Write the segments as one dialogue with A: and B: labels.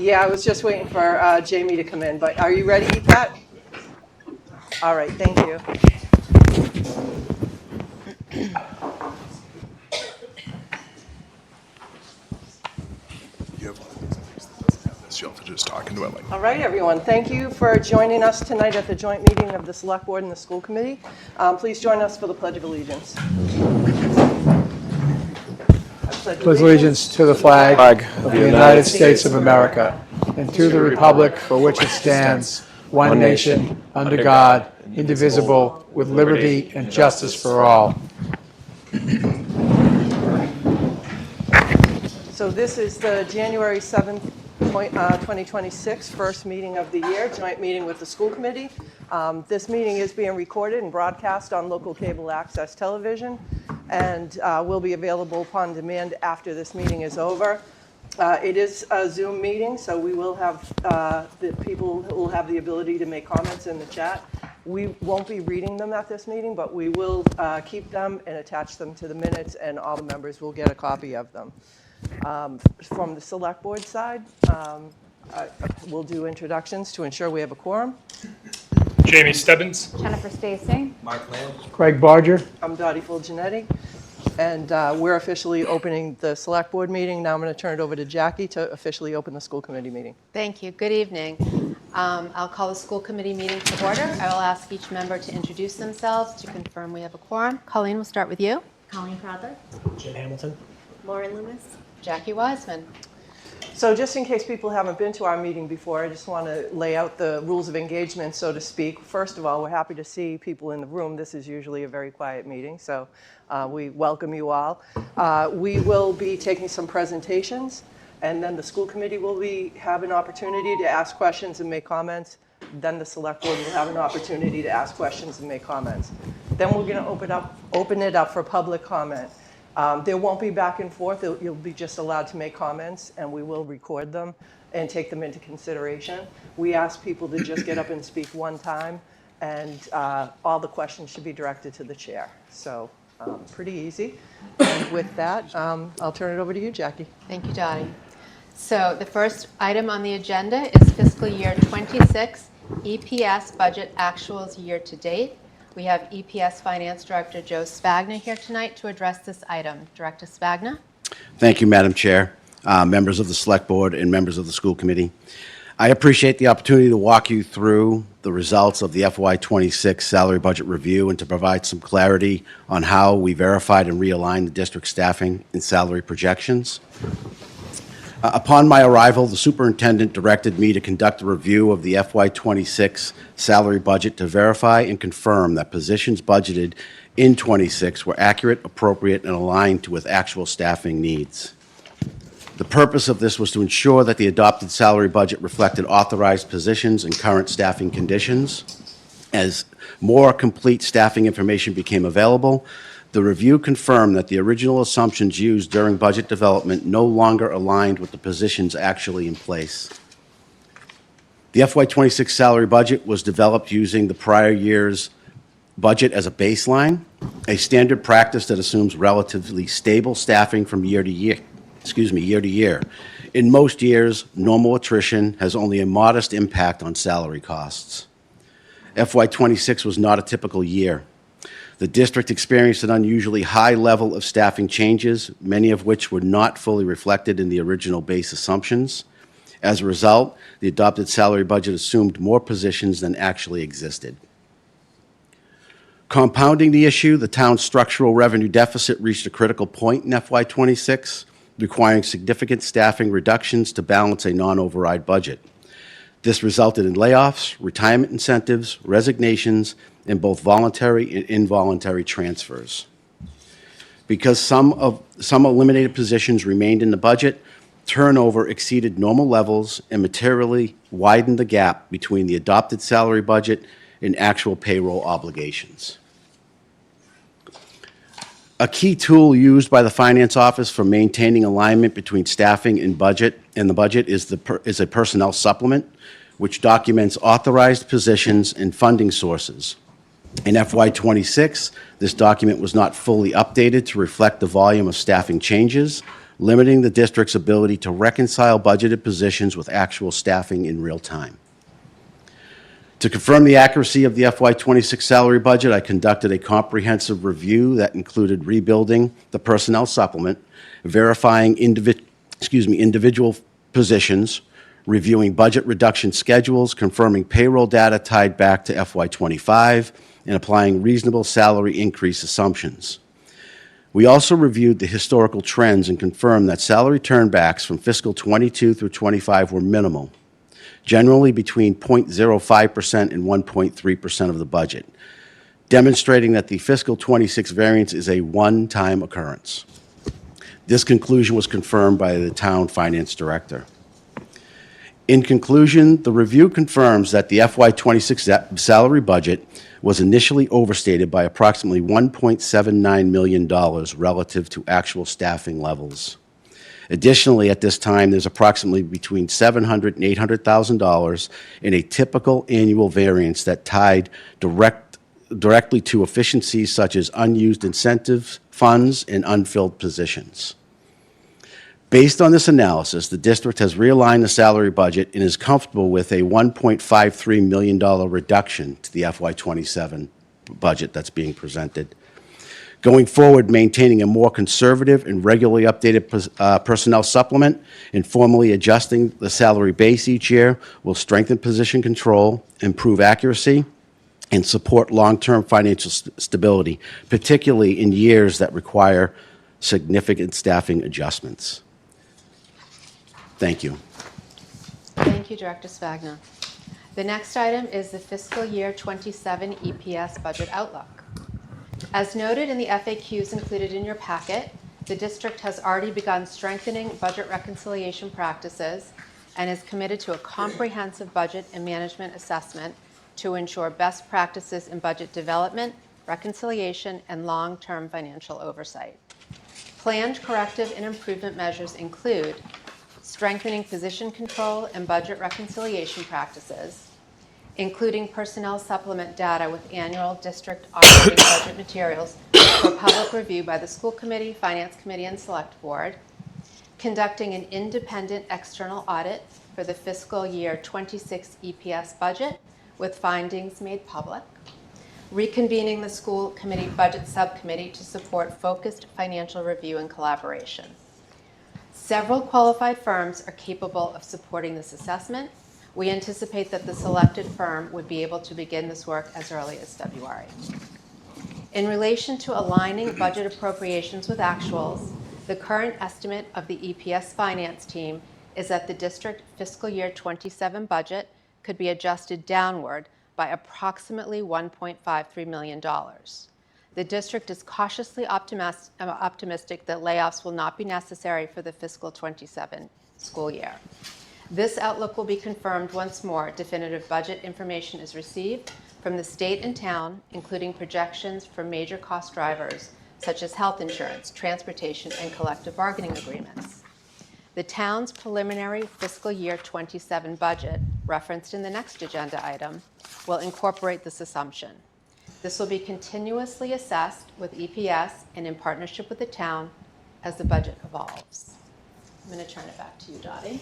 A: Yeah, I was just waiting for Jamie to come in, but are you ready, ECAT? All right, thank you.
B: You'll have to just talk into it.
A: All right, everyone, thank you for joining us tonight at the joint meeting of the Select Board and the School Committee. Please join us for the Pledge of Allegiance. I
C: Pledge allegiance to the flag of the United States of America and to the republic for which it stands, one nation, under God, indivisible, with liberty and justice for all.
A: So this is the January 7th, 2026 first meeting of the year, joint meeting with the school committee. This meeting is being recorded and broadcast on local cable access television and will be available upon demand after this meeting is over. It is a Zoom meeting, so we will have the people will have the ability to make comments in the chat. We won't be reading them at this meeting, but we will keep them and attach them to the minutes, and all the members will get a copy of them. From the select board side, we'll do introductions to ensure we have a quorum.
D: Jamie Stebbins.
E: Jennifer Stacy.
F: Mark Lamb.
C: Craig Barger.
A: I'm Dottie Fulgenetti, and we're officially opening the select board meeting. Now I'm going to turn it over to Jackie to officially open the school committee meeting.
E: Thank you. Good evening. I'll call the school committee meeting to order. I will ask each member to introduce themselves to confirm we have a quorum. Colleen, we'll start with you.
G: Colleen Crowther.
F: Jim Hamilton.
G: Lauren Loomis.
E: Jackie Wiseman.
A: So just in case people haven't been to our meeting before, I just want to lay out the rules of engagement, so to speak. First of all, we're happy to see people in the room. This is usually a very quiet meeting, so we welcome you all. We will be taking some presentations, and then the school committee will have an opportunity to ask questions and make comments. Then the select board will have an opportunity to ask questions and make comments. Then we're going to open it up for public comment. There won't be back and forth. You'll be just allowed to make comments, and we will record them and take them into consideration. We ask people to just get up and speak one time, and all the questions should be directed to the chair. So pretty easy. And with that, I'll turn it over to you, Jackie.
E: Thank you, Dottie. So the first item on the agenda is fiscal year 26 EPS budget actuals year to date. We have EPS Finance Director Joe Spagna here tonight to address this item. Director Spagna.
H: Thank you, Madam Chair, members of the Select Board, and members of the School Committee. I appreciate the opportunity to walk you through the results of the FY26 salary budget review and to provide some clarity on how we verified and realigned the district staffing and salary projections. Upon my arrival, the superintendent directed me to conduct a review of the FY26 salary budget to verify and confirm that positions budgeted in 26 were accurate, appropriate, and aligned with actual staffing needs. The purpose of this was to ensure that the adopted salary budget reflected authorized positions and current staffing conditions. As more complete staffing information became available, the review confirmed that the original assumptions used during budget development no longer aligned with the positions actually in place. The FY26 salary budget was developed using the prior year's budget as a baseline, a standard practice that assumes relatively stable staffing from year to year. In most years, normal attrition has only a modest impact on salary costs. FY26 was not a typical year. The district experienced an unusually high level of staffing changes, many of which were not fully reflected in the original base assumptions. As a result, the adopted salary budget assumed more positions than actually existed. Compounding the issue, the town's structural revenue deficit reached a critical point in FY26, requiring significant staffing reductions to balance a non-override budget. This resulted in layoffs, retirement incentives, resignations, and both voluntary and involuntary transfers. Because some eliminated positions remained in the budget, turnover exceeded normal levels and materially widened the gap between the adopted salary budget and actual payroll obligations. A key tool used by the Finance Office for maintaining alignment between staffing and the budget is a personnel supplement, which documents authorized positions and funding sources. In FY26, this document was not fully updated to reflect the volume of staffing changes, limiting the district's ability to reconcile budgeted positions with actual staffing in real time. To confirm the accuracy of the FY26 salary budget, I conducted a comprehensive review that included rebuilding the personnel supplement, verifying individual positions, reviewing budget reduction schedules, confirming payroll data tied back to FY25, and applying reasonable salary increase assumptions. We also reviewed the historical trends and confirmed that salary turnbacks from fiscal 22 through 25 were minimal, generally between 0.05% and 1.3% of the budget, demonstrating that the fiscal 26 variance is a one-time occurrence. This conclusion was confirmed by the town finance director. In conclusion, the review confirms that the FY26 salary budget was initially overstated by approximately $1.79 million relative to actual staffing levels. Additionally, at this time, there's approximately between $700,000 and $800,000 in a typical annual variance that tied directly to efficiencies such as unused incentive funds and unfilled positions. Based on this analysis, the district has realigned the salary budget and is comfortable with a $1.53 million reduction to the FY27 budget that's being presented. Going forward, maintaining a more conservative and regularly updated personnel supplement and formally adjusting the salary base each year will strengthen position control, improve accuracy, and support long-term financial stability, particularly in years that require significant staffing adjustments. Thank you.
E: Thank you, Director Spagna. The next item is the fiscal year 27 EPS budget outlook. As noted in the FAQs included in your packet, the district has already begun strengthening budget reconciliation practices and is committed to a comprehensive budget and management assessment to ensure best practices in budget development, reconciliation, and long-term financial oversight. Planned corrective and improvement measures include strengthening position control and budget reconciliation practices, including personnel supplement data with annual district operating budget materials for public review by the school committee, finance committee, and select board, conducting an independent external audit for the fiscal year 26 EPS budget with findings made public, reconvening the school committee budget subcommittee to support focused financial review and collaboration. Several qualified firms are capable of supporting this assessment. We anticipate that the selected firm would be able to begin this work as early as February. In relation to aligning budget appropriations with actuals, the current estimate of the EPS finance team is that the district fiscal year 27 budget could be adjusted downward by approximately $1.53 million. The district is cautiously optimistic that layoffs will not be necessary for the fiscal 27 school year. This outlook will be confirmed once more definitive budget information is received from the state and town, including projections for major cost drivers such as health insurance, transportation, and collective bargaining agreements. The town's preliminary fiscal year 27 budget, referenced in the next agenda item, will incorporate this assumption. This will be continuously assessed with EPS and in partnership with the town as the budget evolves. I'm going to turn it back to you, Dottie.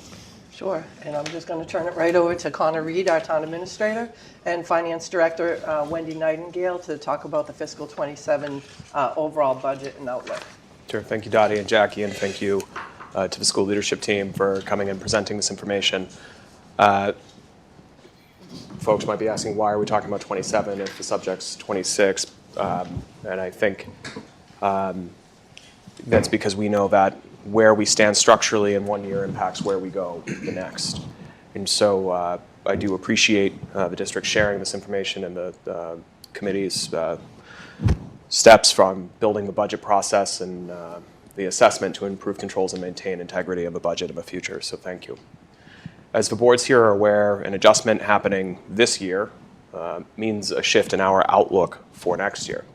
A: Sure, and I'm just going to turn it right over to Connor Reed, our town administrator, and finance director Wendy Nightingale to talk about the fiscal 27 overall budget and outlook.
F: Sure, thank you, Dottie and Jackie, and thank you to the school leadership team for coming and presenting this information. Folks might be asking, why are we talking about 27 if the subject's 26? And I think that's because we know that where we stand structurally in one year impacts where we go the next. And so I do appreciate the district sharing this information and the committee's steps from building the budget process and the assessment to improve controls and maintain integrity of a budget of a future. So thank you. As the boards here are aware, an adjustment happening this year means a shift in our outlook for next year.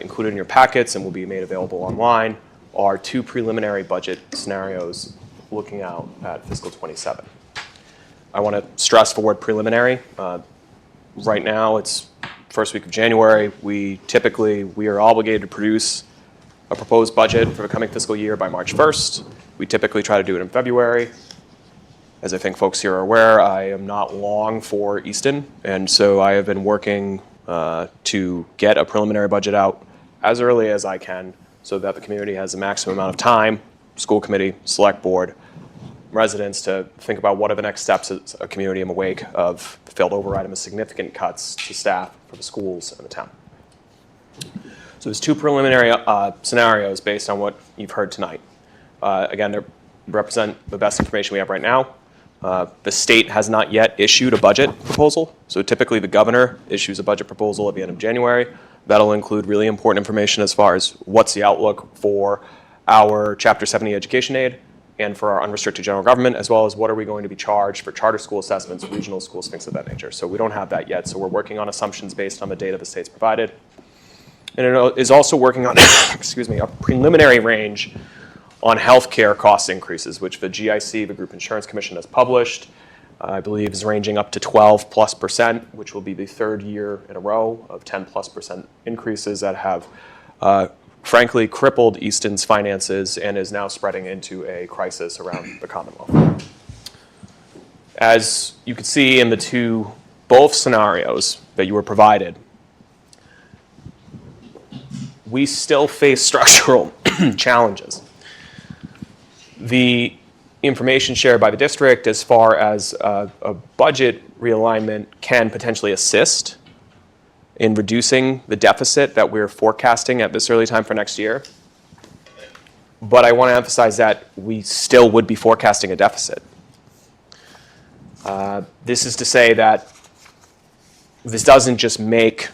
F: Included in your packets and will be made available online are two preliminary budget scenarios looking out at fiscal 27. I want to stress the word preliminary. Right now, it's first week of January. We are obligated to produce a proposed budget for the coming fiscal year by March 1st. We typically try to do it in February. As I think folks here are aware, I am not long for Easton, and so I have been working to get a preliminary budget out as early as I can so that the community has the maximum amount of time, school committee, select board, residents, to think about what are the next steps as a community in the wake of the failed override and the significant cuts to staff for the schools in the town. So there's two preliminary scenarios based on what you've heard tonight. Again, they represent the best information we have right now. The state has not yet issued a budget proposal. So typically the governor issues a budget proposal at the end of January. That'll include really important information as far as what's the outlook for our Chapter 70 education aid and for our unrestricted general government, as well as what are we going to be charged for charter school assessments, regional schools, things of that nature. So we don't have that yet. So we're working on assumptions based on the data the state's provided. And it is also working on, excuse me, a preliminary range on healthcare cost increases, which the GIC, the Group Insurance Commission, has published. I believe is ranging up to 12+%, which will be the third year in a row of 10+% increases that have, frankly, crippled Easton's finances and is now spreading into a crisis around the Commonwealth. As you can see in both scenarios that you were provided, we still face structural challenges. The information shared by the district as far as a budget realignment can potentially assist in reducing the deficit that we're forecasting at this early time for next year. But I want to emphasize that we still would be forecasting a deficit. This is to say that this doesn't just make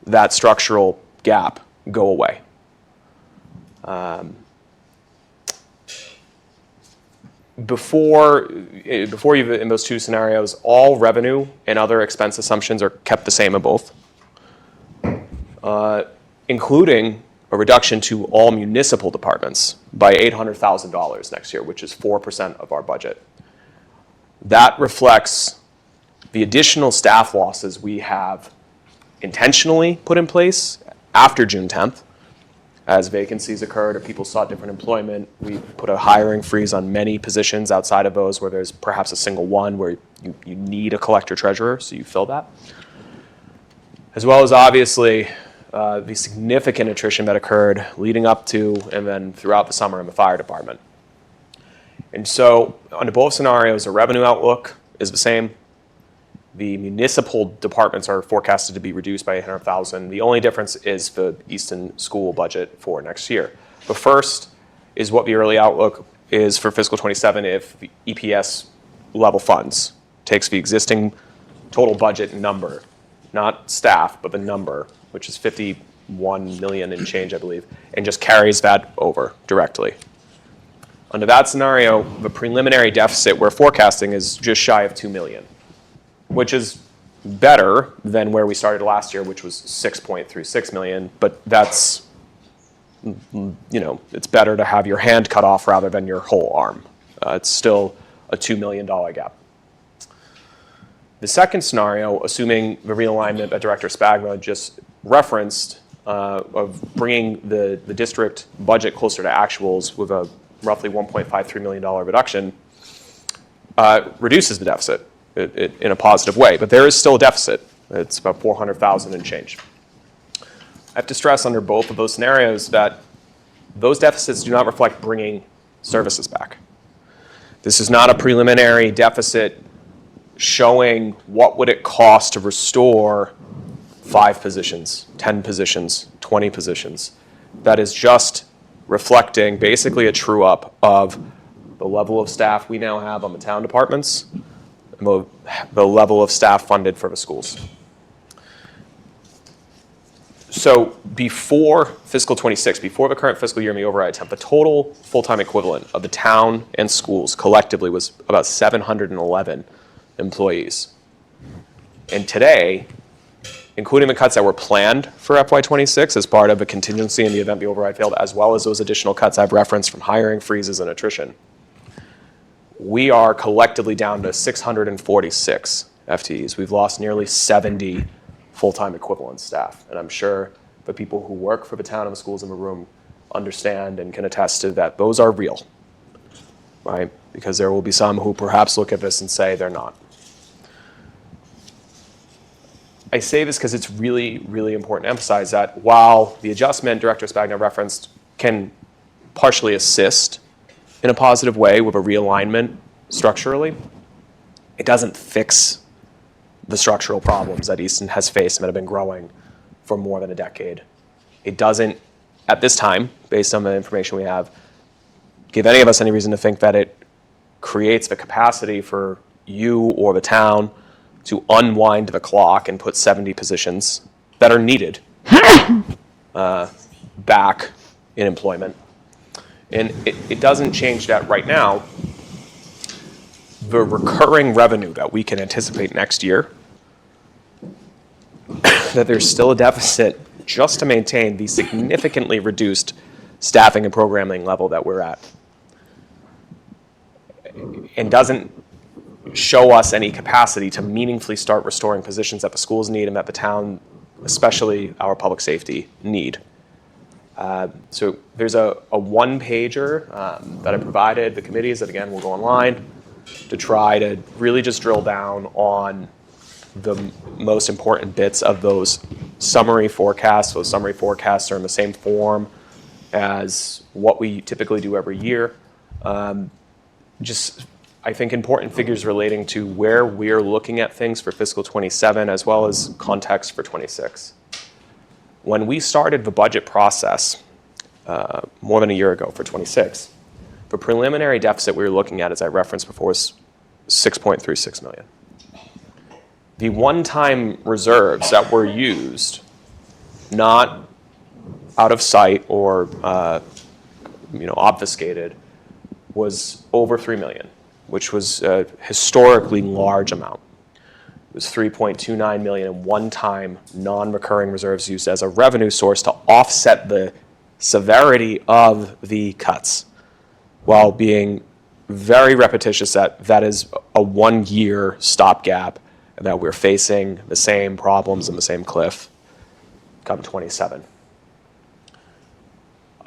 F: that structural gap go away. Before you, in those two scenarios, all revenue and other expense assumptions are kept the same in both, including a reduction to all municipal departments by $800,000 next year, which is 4% of our budget. That reflects the additional staff losses we have intentionally put in place after June 10th. As vacancies occurred or people sought different employment, we put a hiring freeze on many positions outside of those where there's perhaps a single one where you need a collector treasurer, so you fill that. As well as obviously the significant attrition that occurred leading up to and then throughout the summer in the fire department. And so under both scenarios, the revenue outlook is the same. The municipal departments are forecasted to be reduced by $800,000. The only difference is the Easton school budget for next year. The first is what the early outlook is for fiscal 27 if the EPS level funds takes the existing total budget number, not staff, but the number, which is 51 million and change, I believe, and just carries that over directly. Under that scenario, the preliminary deficit we're forecasting is just shy of 2 million. Which is better than where we started last year, which was 6.36 million, but that's, it's better to have your hand cut off rather than your whole arm. It's still a $2 million gap. The second scenario, assuming the realignment that Director Spagna just referenced of bringing the district budget closer to actuals with a roughly $1.53 million reduction, reduces the deficit. In a positive way, but there is still a deficit. It's about 400,000 and change. I have to stress under both of those scenarios that those deficits do not reflect bringing services back. This is not a preliminary deficit showing what would it cost to restore 5 positions, 10 positions, 20 positions. That is just reflecting basically a true up of the level of staff we now have on the town departments, the level of staff funded for the schools. So before fiscal 26, before the current fiscal year in the override attempt, the total full-time equivalent of the town and schools collectively was about 711 employees. And today, including the cuts that were planned for FY26 as part of a contingency in the event the override failed, as well as those additional cuts I've referenced from hiring freezes and attrition, we are collectively down to 646 FTEs. We've lost nearly 70 full-time equivalent staff. And I'm sure the people who work for the town and the schools in the room understand and can attest to that those are real, right? Because there will be some who perhaps look at this and say they're not. I say this because it's really, really important to emphasize that while the adjustment Director Spagna referenced can partially assist in a positive way with a realignment structurally, it doesn't fix the structural problems that Easton has faced and that have been growing for more than a decade. It doesn't, at this time, based on the information we have, give any of us any reason to think that it creates the capacity for you or the town to unwind the clock and put 70 positions that are needed back in employment. And it doesn't change that right now. The recurring revenue that we can anticipate next year, that there's still a deficit just to maintain the significantly reduced staffing and programming level that we're at, and doesn't show us any capacity to meaningfully start restoring positions that the schools need and that the town, especially our public safety, need. So there's a one-pager that I provided the committees that, again, will go online to try to really just drill down on the most important bits of those summary forecasts. Those summary forecasts are in the same form as what we typically do every year. Just, I think, important figures relating to where we're looking at things for fiscal 27 as well as context for 26. When we started the budget process more than a year ago for 26, the preliminary deficit we were looking at, as I referenced before, was $6.36 million. The one-time reserves that were used, not out of sight or obfuscated, was over $3 million, which was a historically large amount. It was $3.29 million in one-time non-recurring reserves used as a revenue source to offset the severity of the cuts, while being very repetitious that that is a one-year stopgap and that we're facing the same problems and the same cliff come 27.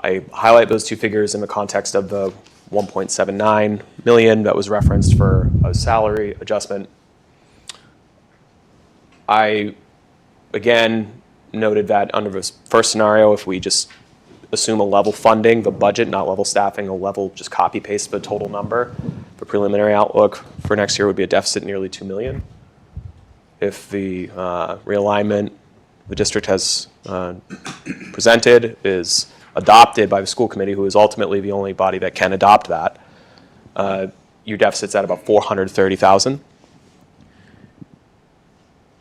F: I highlight those two figures in the context of the $1.79 million that was referenced for a salary adjustment. I, again, noted that under this first scenario, if we just assume a level funding, the budget, not level staffing, a level just copy paste the total number, the preliminary outlook for next year would be a deficit nearly $2 million. If the realignment the district has presented is adopted by the school committee, who is ultimately the only body that can adopt that, your deficit's at about $430,000.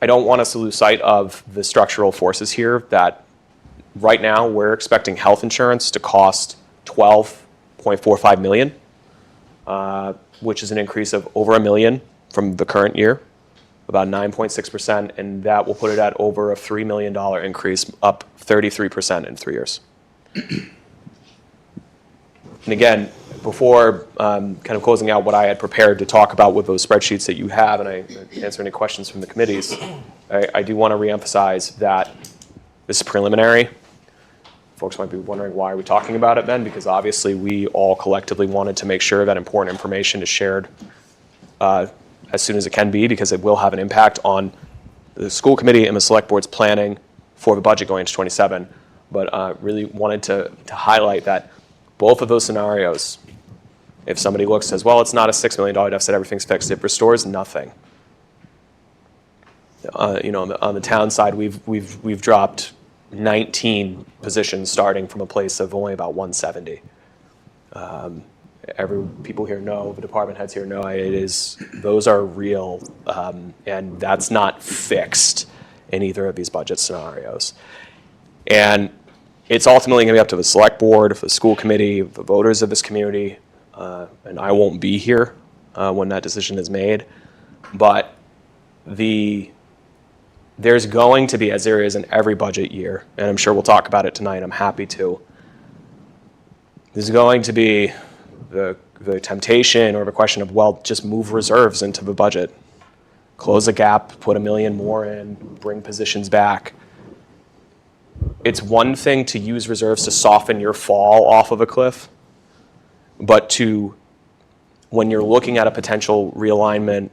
F: I don't want us to lose sight of the structural forces here that right now we're expecting health insurance to cost $12.45 million, which is an increase of over $1 million from the current year, about 9.6%, and that will put it at over a $3 million increase, up 33% in 3 years. And again, before kind of closing out what I had prepared to talk about with those spreadsheets that you have, and I answer any questions from the committees, I do want to reemphasize that this is preliminary. Folks might be wondering, why are we talking about it then? Because obviously we all collectively wanted to make sure that important information is shared as soon as it can be, because it will have an impact on the school committee and the select board's planning for the budget going into 27. But really wanted to highlight that both of those scenarios, if somebody looks and says, well, it's not a $6 million deficit, everything's fixed, it restores nothing. On the town side, we've dropped 19 positions starting from a place of only about 170. People here know, the department heads here know, those are real, and that's not fixed in either of these budget scenarios. And it's ultimately going to be up to the select board, the school committee, the voters of this community, and I won't be here when that decision is made. But there's going to be, as there is in every budget year, and I'm sure we'll talk about it tonight, I'm happy to, there's going to be the temptation or the question of, well, just move reserves into the budget, close a gap, put $1 million more in, bring positions back. it's one thing to use reserves to soften your fall off of a cliff, but when you're looking at a potential realignment,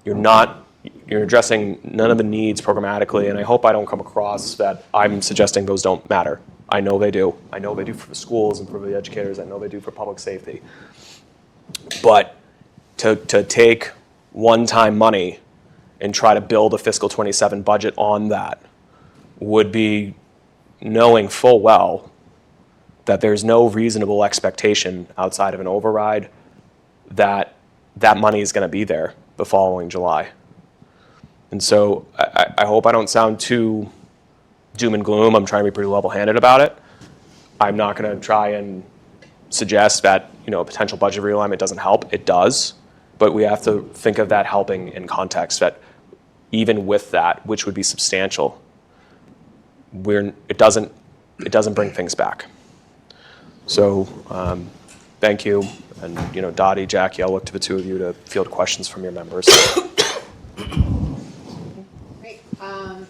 F: you're addressing none of the needs programmatically, and I hope I don't come across that I'm suggesting those don't matter. I know they do. I know they do for the schools and for the educators. I know they do for public safety. But to take one-time money and try to build a fiscal 27 budget on that would be knowing full well that there's no reasonable expectation outside of an override that that money is going to be there the following July. And so I hope I don't sound too doom and gloom. I'm trying to be pretty level-handed about it. I'm not going to try and suggest that, a potential budget realignment doesn't help. It does, but we have to think of that helping in context that even with that, which would be substantial, it doesn't bring things back. So thank you. And, Dottie, Jackie, I'll look to the two of you to field questions from your members.
E: Great.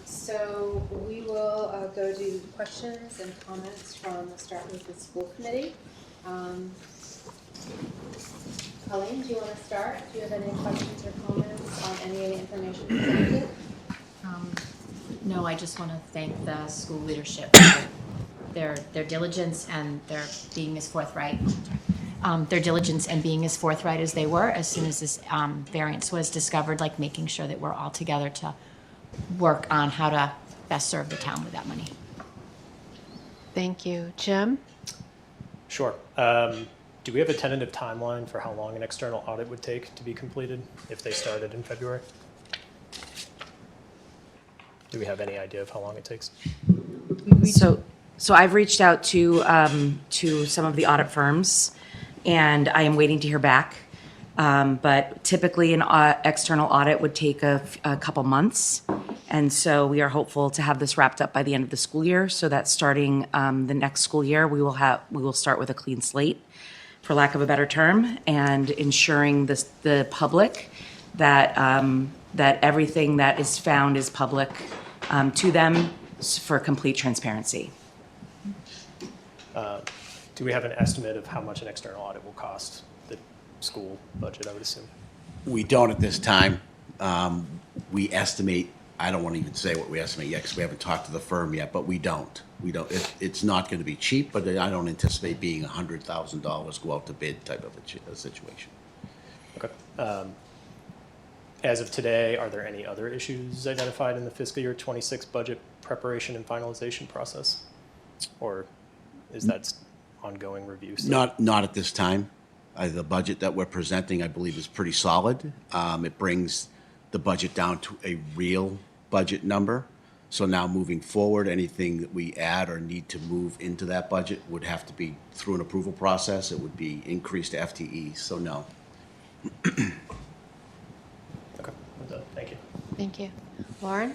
E: So we will go to questions and comments we'll start with the school committee. Colleen, do you want to start? Do you have any questions or comments on any of the information presented?
I: No, I just want to thank the school leadership for their diligence and their being as forthright. Their diligence and being as forthright as they were as soon as this variance was discovered, like making sure that we're all together to work on how to best serve the town with that money.
E: Thank you. Jim?
J: Sure. Do we have a tentative timeline for how long an external audit would take to be completed if they started in February? Do we have any idea of how long it takes?
K: So I've reached out to some of the audit firms, and I am waiting to hear back. But typically, an external audit would take a couple months, and so we are hopeful to have this wrapped up by the end of the school year, so that starting the next school year, we will start with a clean slate, for lack of a better term, and ensuring the public that that everything that is found is public to them for complete transparency.
J: Do we have an estimate of how much an external audit will cost the school budget, I would assume?
H: We don't at this time. We estimate, I don't want to even say what we estimate yet because we haven't talked to the firm yet, but we don't. It's not going to be cheap, but I don't anticipate being $100,000 go out to bid type of a situation.
J: Okay. As of today, are there any other issues identified in the fiscal year 26 budget preparation and finalization process? Or is that ongoing review still?
H: Not at this time. The budget that we're presenting, I believe, is pretty solid. It brings the budget down to a real budget number. So now moving forward, anything that we add or need to move into that budget would have to be through an approval process. It would be increased FTEs, so no.
J: Okay, thank you.
E: Thank you. Lauren?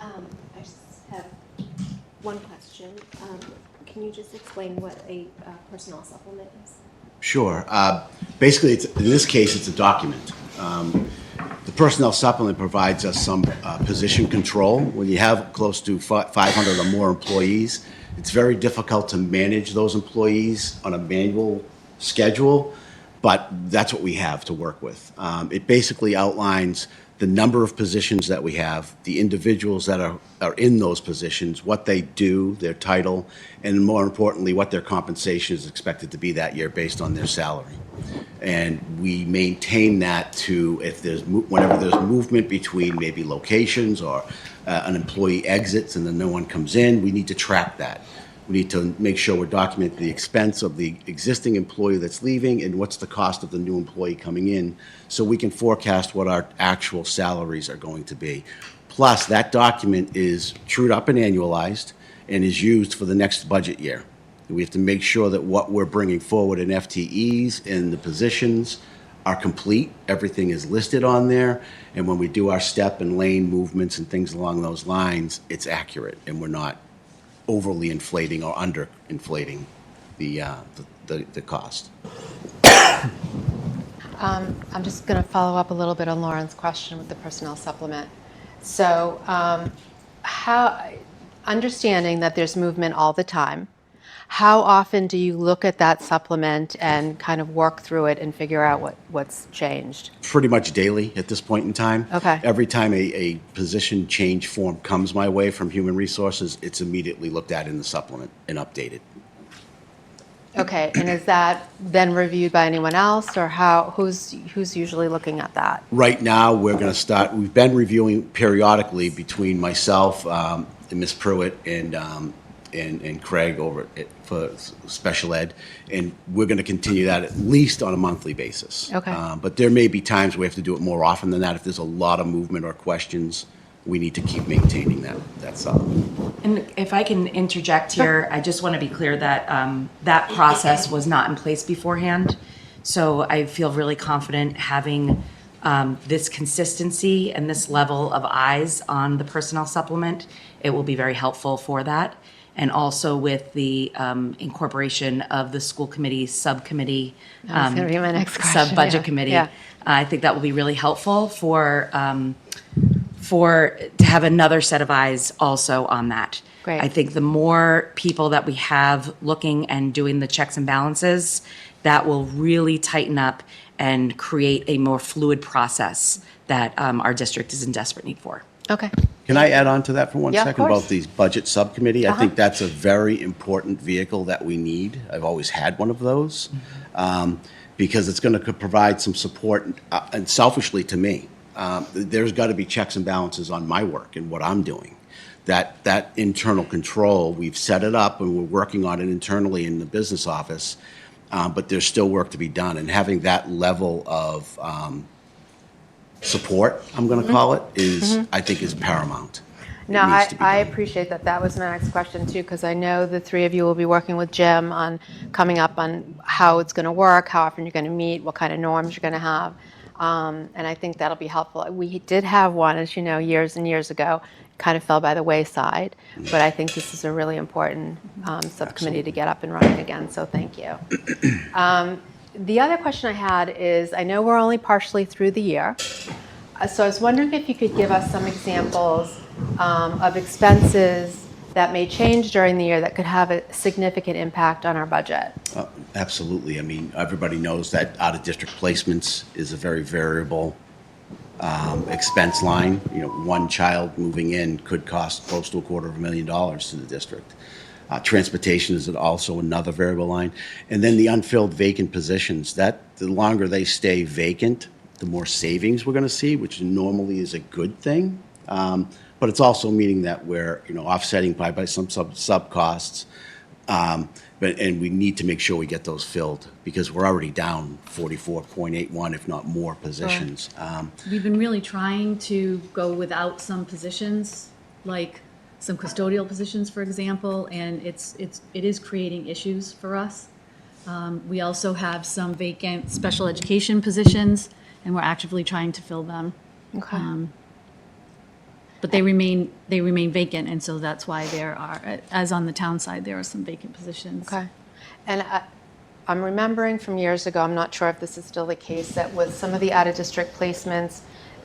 G: I just have one question. Can you just explain what a personnel supplement is?
H: Sure. Basically, in this case, it's a document. The personnel supplement provides us some position control. When you have close to 500 or more employees, it's very difficult to manage those employees on a manual schedule, but that's what we have to work with. It basically outlines the number of positions that we have, the individuals that are in those positions, what they do, their title, and more importantly, what their compensation is expected to be that year based on their salary. And we maintain that to whenever there's movement between maybe locations or an employee exits and then no one comes in, we need to track that. We need to make sure we're documenting the expense of the existing employee that's leaving and what's the cost of the new employee coming in, so we can forecast what our actual salaries are going to be. Plus, that document is trued up and annualized and is used for the next budget year. We have to make sure that what we're bringing forward in FTEs and the positions are complete. Everything is listed on there. And when we do our step and lane movements and things along those lines, it's accurate and we're not overly inflating or under inflating the cost.
E: I'm just going to follow up a little bit on Lauren's question with the personnel supplement. So I'm understanding that there's movement all the time, how often do you look at that supplement and kind of work through it and figure out what's changed?
H: Pretty much daily at this point in time.
E: Okay.
H: Every time a position change form comes my way from Human Resources, it's immediately looked at in the supplement and updated.
E: Okay, and is that then reviewed by anyone else, or who's usually looking at that?
H: Right now, we're going to start, we've been reviewing periodically between myself and Ms. Pruitt and Craig over for special ed, and we're going to continue that at least on a monthly basis.
E: Okay.
H: But there may be times we have to do it more often than that. If there's a lot of movement or questions, we need to keep maintaining that supplement.
K: And if I can interject here, I just want to be clear that that process was not in place beforehand. So I feel really confident having this consistency and this level of eyes on the personnel supplement. It will be very helpful for that. And also with the incorporation of the school committee subcommittee,
E: That was gonna be my next question,
K: sub-budget
E: yeah.
K: committee.
E: Yeah.
K: I think that will be really helpful to have another set of eyes also on that.
E: Great.
K: I think the more people that we have looking and doing the checks and balances, that will really tighten up and create a more fluid process that our district is in desperate need for.
E: Okay.
H: Can I add on to that for one
E: Yeah, of
H: second
E: course.
H: about the budget subcommittee? I
E: Uh-huh.
H: think that's a very important vehicle that we need. I've always had one of those because it's going to provide some support, and selfishly to me, there's got to be checks and balances on my work and what I'm doing. That internal control, we've set it up and we're working on it internally in the business office, but there's still work to be done. And having that level of support, I'm going to call it, I think is paramount. It
E: No,
H: needs to be
E: I
H: done.
E: appreciate that. That was my next question too, because I know the three of you will be working with Jim on coming up on how it's going to work, how often you're going to meet, what kind of norms you're going to have. And I think that'll be helpful. We did have one, as you know, years and years ago, kind of fell by the wayside. But I think this is a really important subcommittee to get up and running again, so thank you. The other question I had is, I know we're only partially through the year, so I was wondering if you could give us some examples of expenses that may change during the year that could have a significant impact on our budget.
H: Absolutely. I mean, everybody knows that out-of-district placements is a very variable expense line. You know, one child moving in could cost close to $250,000 to the district. Transportation is also another variable line. And then the unfilled vacant positions, that the longer they stay vacant, the more savings we're going to see, which normally is a good thing. But it's also meaning that we're, offsetting by some sub costs. And we need to make sure we get those filled because we're already down 44.81, if not more positions.
L: We've been really trying to go without some positions, like some custodial positions, for example, and it is creating issues for us. We also have some vacant special education positions, and we're actively trying to fill them.
E: Okay.
L: But they remain vacant, and so that's why there are, as on the town side, there are some vacant positions.
E: Okay. And I'm remembering from years ago, I'm not sure if this is still the case, that with some of the out-of-district placements,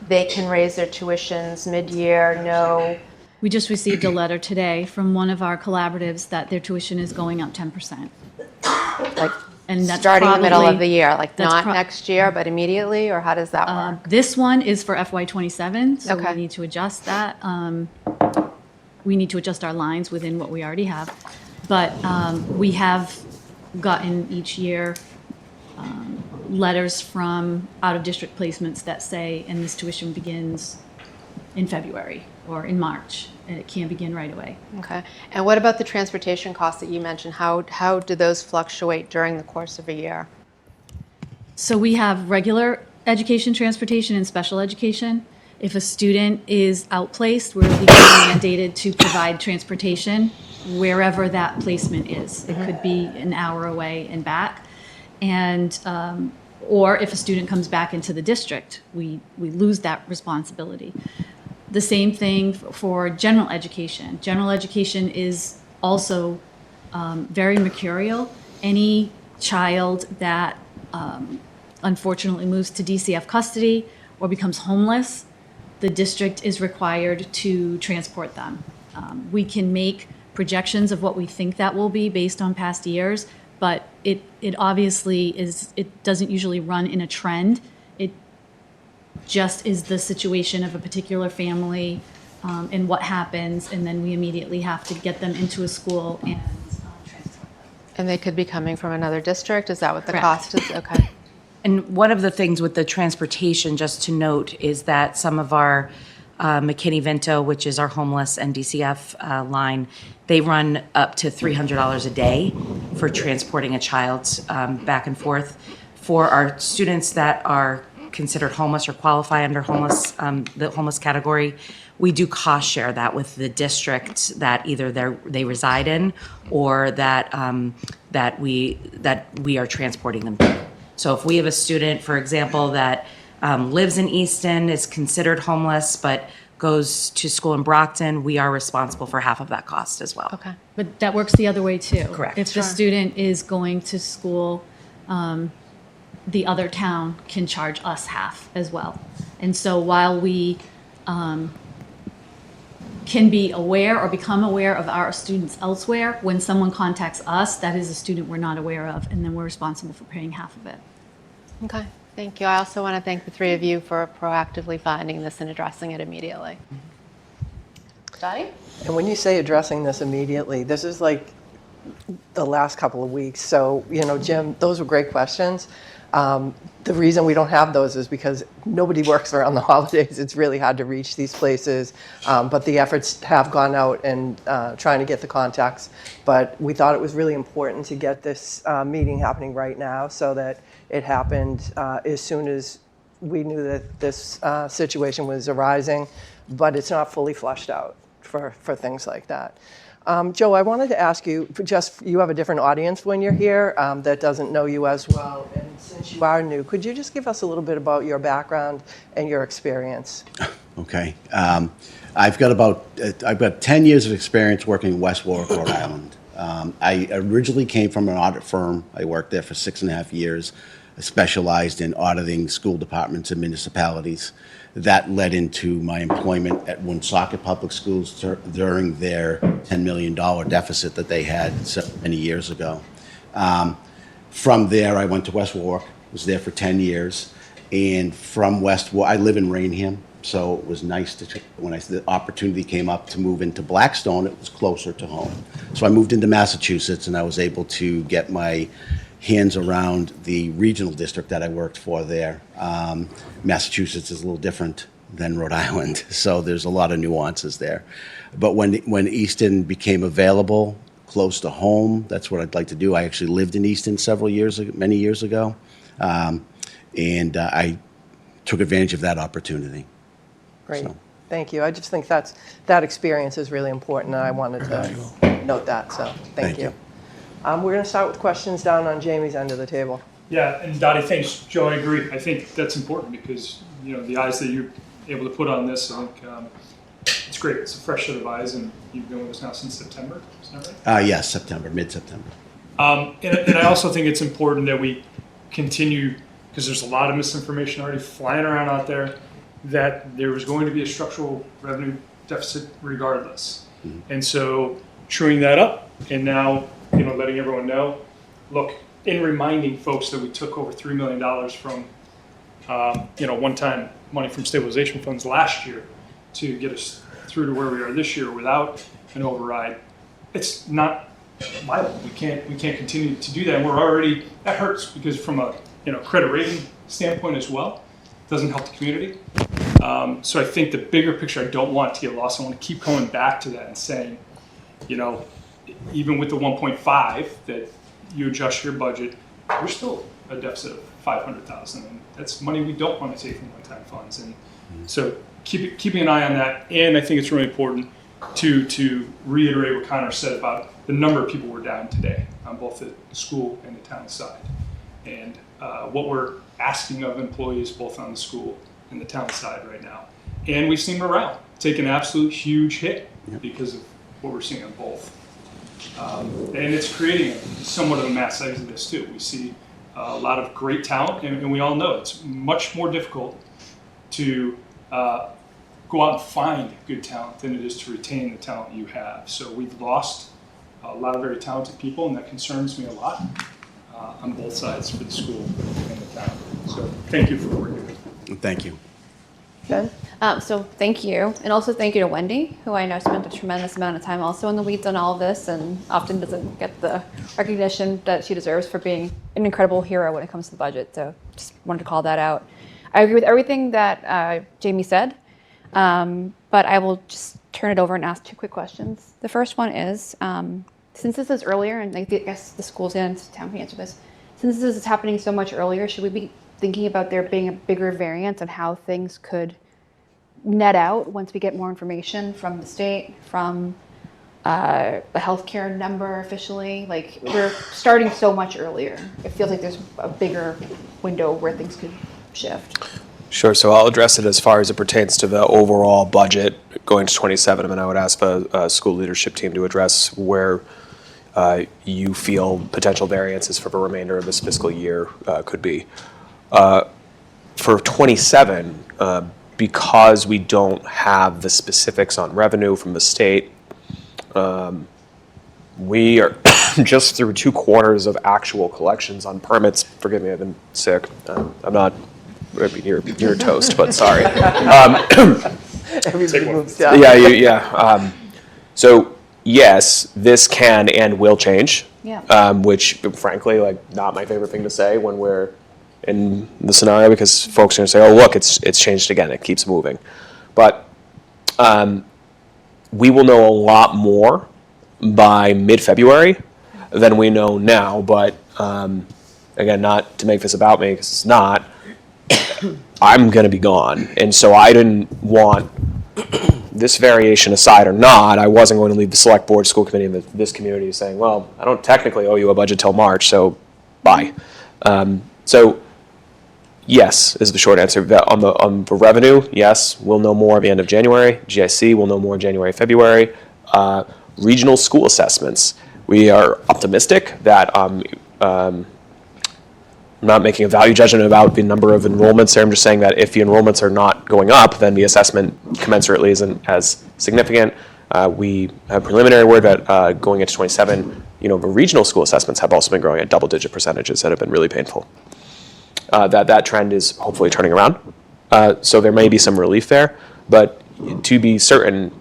E: they can raise their tuitions mid-year, no.
L: We just received a letter today from one of our collaboratives that their tuition is going up 10%.
E: Like,
L: And that's
E: starting in the middle of
L: probably-
E: the year, like
L: that's
E: not
L: pro-
E: next year, but immediately, or how does that work?
L: This one is for FY '27, so
E: Okay.
L: we need to adjust that. We need to adjust our lines within what we already have. But we have gotten each year letters from out-of-district placements that say, and this tuition begins in February or in March, and it can't begin right away.
E: Okay. And what about the transportation costs that you mentioned? How do those fluctuate during the course of a year?
L: So we have regular education, transportation, and special education. If a student is outplaced, we're legally mandated to provide transportation wherever that placement is. It could be an hour away and back. And, or if a student comes back into the district, we lose that responsibility. The same thing for general education. General education is also very mercurial. Any child that unfortunately moves to DCF custody or becomes homeless, the district is required to transport them. We can make projections of what we think that will be based on past years, but it obviously is, it doesn't usually run in a trend. It just is the situation of a particular family and what happens, and then we immediately have to get them into a school and transfer them.
E: And they could be coming from another district? Is that what the
L: Correct.
E: cost is? Okay.
K: And one of the things with the transportation, just to note, is that some of our McKinney-Vento, which is our homeless and DCF line, they run up to $300 a day for transporting a child back and forth. For our students that are considered homeless or qualify under homeless, the homeless category, we do cost share that with the district that either they reside in or that we are transporting them to. So if we have a student, for example, that lives in Easton, is considered homeless, but goes to school in Brockton, we are responsible for half of that cost as well.
E: Okay.
L: But that works the other way too.
K: Correct.
L: If the student is going to school, the other town can charge us half as well. And so while we can be aware or become aware of our students elsewhere, when someone contacts us, that is a student we're not aware of, and then we're responsible for paying half of it.
E: Okay. Thank you. I also want to thank the three of you for proactively finding this and addressing it immediately. Dottie?
A: And when you say addressing this immediately, this is like the last couple of weeks. So, you know, Jim, those were great questions. The reason we don't have those is because nobody works around the holidays. It's really hard to reach these places. But the efforts have gone out and trying to get the contacts. But we thought it was really important to get this meeting happening right now so that it happened as soon as we knew that this situation was arising. But it's not fully fleshed out for things like that. Joe, I wanted to ask you, you have a different audience when you're here that doesn't know you as well. And since you are new, could you just give us a little bit about your background and your experience?
H: Okay. I've got 10 years of experience working in West Warwick, Rhode Island. I originally came from an audit firm. I worked there for 6.5 years. I specialized in auditing school departments and municipalities. That led into my employment at Woonsocket Public Schools during their $10 million deficit that they had so many years ago. From there, I went to West Warwick, was there for 10 years. And from West Warwick, I live in Rainham, so it was nice when the opportunity came up to move into Blackstone, it was closer to home. So I moved into Massachusetts, and I was able to get my hands around the regional district that I worked for there. Massachusetts is a little different than Rhode Island, so there's a lot of nuances there. But when Easton became available, close to home, that's what I'd like to do. I actually lived in Easton many years ago, and I took advantage of that opportunity.
A: Great.
H: So.
A: Thank you. I just think that experience is really important, and I wanted to note that, so thank you. We're going to start with questions down on Jamie's end of the table.
D: Yeah, and Dottie, thanks. Joe, I agree. I think that's important because, you know, the eyes that you're able to put on this, I think it's great. It's a fresh set of eyes, and you've been with us now since September, is that right?
H: Yes, September, mid-September.
D: And I also think it's important that we continue, because there's a lot of misinformation already flying around out there, that there was going to be a structural revenue deficit regardless. Mm-hmm. And so truing that up, and now, you know, letting everyone know, look, in reminding folks that we took over $3 million from, you know, one-time money from stabilization funds last year to get us through to where we are this year without an override. It's not viable. We can't continue to do that. And we're already, that hurts because from a, you know, credit rating standpoint as well, it doesn't help the community. So I think the bigger picture, I don't want to get lost. I want to keep coming back to that and saying, you know, even with the 1.5 that you adjust your budget, we're still a deficit of 500,000, and that's money we don't want to take from one-time funds. And so keeping an eye on that. And I think it's really important to reiterate what Connor said about the number of people we're down today on both the school and the town side, and what we're asking of employees both on the school and the town side right now. And we've seen morale take an absolute huge hit because of what we're seeing on both. And it's creating somewhat of a mass exodus too. We see a lot of great talent, and we all know it's much more difficult to go go out and find good talent than it is to retain the talent you have. So we've lost a lot of very talented people, and that concerns me a lot on both sides for the school and the town. So thank you for working with me.
H: Thank you.
A: Ben?
M: So thank you, and also thank you to Wendy, who I know spent a tremendous amount of time also in the weeds on all of this, and often doesn't get the recognition that she deserves for being an incredible hero when it comes to the budget. So just wanted to call that out. I agree with everything that Jamie said, but I will just turn it over and ask 2 quick questions. The first one is, since this is earlier, and I guess the schools and town can answer this, since this is happening so much earlier, should we be thinking about there being a bigger variance on how things could net out once we get more information from the state, from the healthcare number officially? Like, we're starting so much earlier. It feels like there's a bigger window where things could shift.
F: Sure. So I'll address it as far as it pertains to the overall budget going to 27. And I would ask the school leadership team to address where you feel potential variances for the remainder of this fiscal year could be. For 27, because we don't have the specifics on revenue from the state, we are just through 2 quarters of actual collections on permits. Forgive me, I've been sick. I'm not, you're toast, but sorry.
A: Everybody moves down.
F: Yeah. So yes, this can and will change.
M: Yeah.
F: Which frankly, like, not my favorite thing to say when we're in the scenario, because folks are going to say, oh, look, it's changed again. It keeps moving. But we will know a lot more by mid-February than we know now. But again, not to make this about me, because it's not, I'm going to be gone. And so I didn't want, this variation aside or not, I wasn't going to leave the select board, school committee, and this community saying, well, I don't technically owe you a budget till March, so bye. So yes is the short answer. On the revenue, yes, we'll know more at the end of January. GIC will know more January, February. Regional school assessments, we are optimistic that I'm not making a value judgment about the number of enrollments there. I'm just saying that if the enrollments are not going up, then the assessment commensurately isn't as significant. We have preliminary word that going into 27, the regional school assessments have also been growing at double-digit percentages that have been really painful. That trend is hopefully turning around. So there may be some relief there, but to be certain,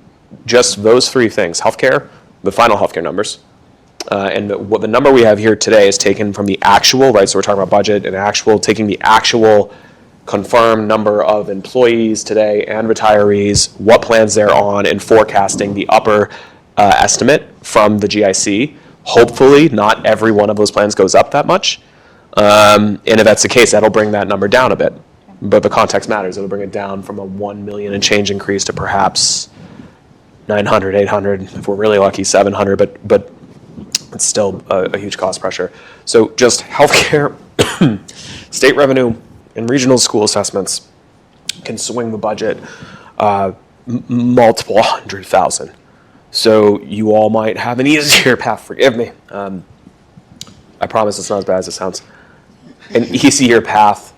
F: just those 3 things, healthcare, the final healthcare numbers, and what the number we have here today is taken from the actual, right? So we're talking about budget and actual, taking the actual confirmed number of employees today and retirees, what plans they're on, and forecasting the upper estimate from the GIC. Hopefully, not every one of those plans goes up that much. And if that's the case, that'll bring that number down a bit. But the context matters. It'll bring it down from a 1 million and change increase to perhaps 900, 800, if we're really lucky, 700, but it's still a huge cost pressure. So just healthcare, state revenue, and regional school assessments can swing the budget multiple 100,000. So you all might have an easier path, forgive me. I promise it's not as bad as it sounds. An easier path